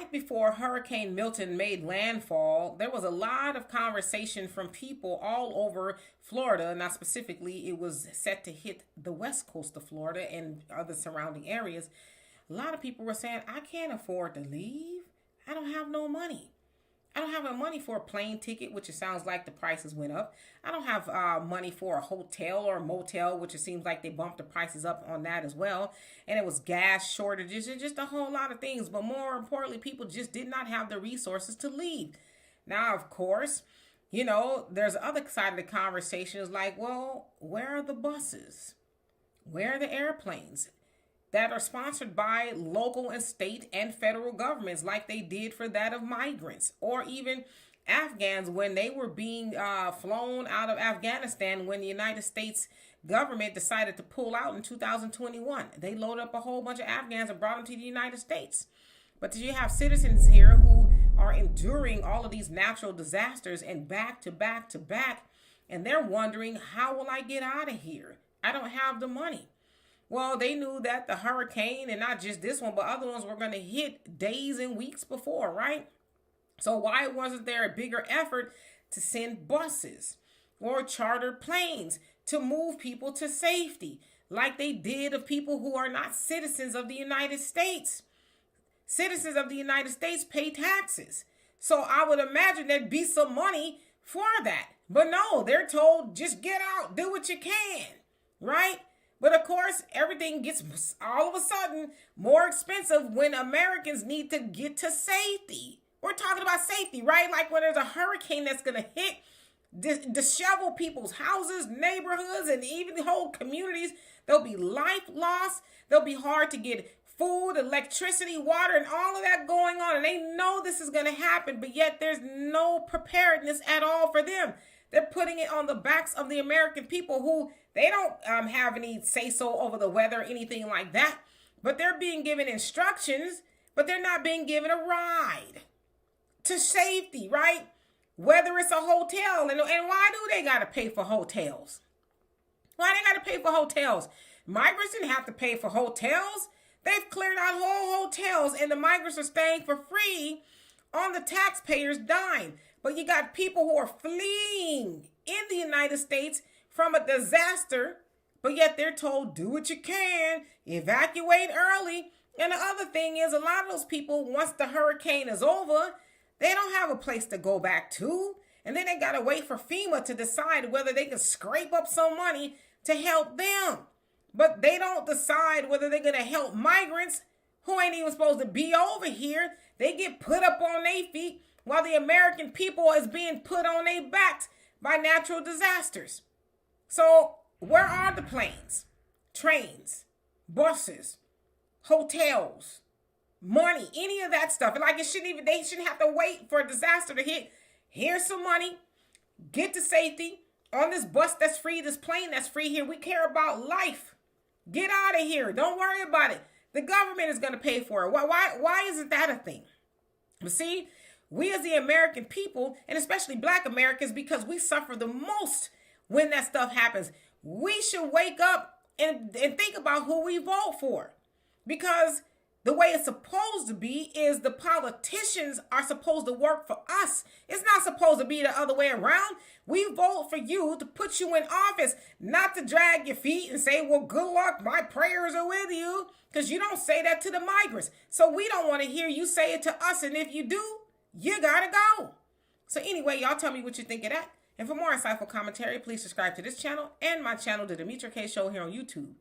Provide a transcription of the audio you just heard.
right before Hurricane Milton made landfall, there was a lot of conversation from people all over Florida. Now, specifically, it was set to hit the west coast of Florida and other surrounding areas. A lot of people were saying, I can't afford to leave. I don't have no money. I don't have no money for a plane ticket, which it sounds like the prices went up. I don't have money for a hotel or a motel, which it seems like they bumped the prices up on that as well. And it was gas shortages and just a whole lot of things. But more importantly, people just did not have the resources to leave. Now, of course, there's the other side of the conversation is like, well, where are the buses? Where are the airplanes that are sponsored by local and state and federal governments like they did for that of migrants or even Afghans when they were being flown out of Afghanistan when the United States government decided to pull out in 2021. They loaded up a whole bunch of Afghans and brought them to the United States. But you have citizens here who are enduring all of these natural disasters and back to back to back, and they're wondering, how will I get out of here? I don't have the money. Well, they knew that the hurricane, and not just this one, but other ones were going to hit days and weeks before, right? So why wasn't there a bigger effort to send buses or chartered planes to move people to safety like they did of people who are not citizens of the United States? Citizens of the United States pay taxes. So I would imagine there'd be some money for that. But no, they're told, just get out, do what you can, right? But of course, everything gets all of a sudden more expensive when Americans need to get to safety. We're talking about safety, right? Like when there's a hurricane that's going to hit, dishevel people's houses, neighborhoods, and even whole communities. There'll be life loss. They'll be hard to get food, electricity, water, and all of that going on. And they know this is going to happen, but yet there's no preparedness at all for them. They're putting it on the backs of the American people who they don't have any say-so over the weather or anything like that. But they're being given instructions, but they're not being given a ride to safety, right? Whether it's a hotel. And why do they got to pay for hotels? Why they got to pay for hotels? Migrants didn't have to pay for hotels. They've cleared out whole hotels, and the migrants are staying for free on the taxpayers' dime. But you got people who are fleeing in the United States from a disaster, but yet they're told, do what you can, evacuate early. And the other thing is, a lot of those people, once the hurricane is over, they don't have a place to go back to. And then they got to wait for FEMA to decide whether they can scrape up some money to help them. But they don't decide whether they're going to help migrants who ain't even supposed to be over here. They get put up on their feet while the American people is being put on their backs by natural disasters. So where are the planes, trains, buses, hotels, money, any of that stuff? And like they shouldn't have to wait for a disaster to hit. Here's some money. Get to safety on this bus that's free, this plane that's free here. We care about life. Get out of here. Don't worry about it. The government is going to pay for it. Why isn't that a thing? But see, we as the American people, and especially Black Americans, because we suffer the most when that stuff happens, we should wake up and think about who we vote for. Because the way it's supposed to be is the politicians are supposed to work for us. It's not supposed to be the other way around. We vote for you to put you in office, not to drag your feet and say, well, good luck, my prayers are with you. Because you don't say that to the migrants. So we don't want to hear you say it to us. And if you do, you gotta go. So anyway, y'all tell me what you think of that. And for more insightful commentary, please subscribe to this channel and my channel, The Demetra Kaye Show, here on YouTube.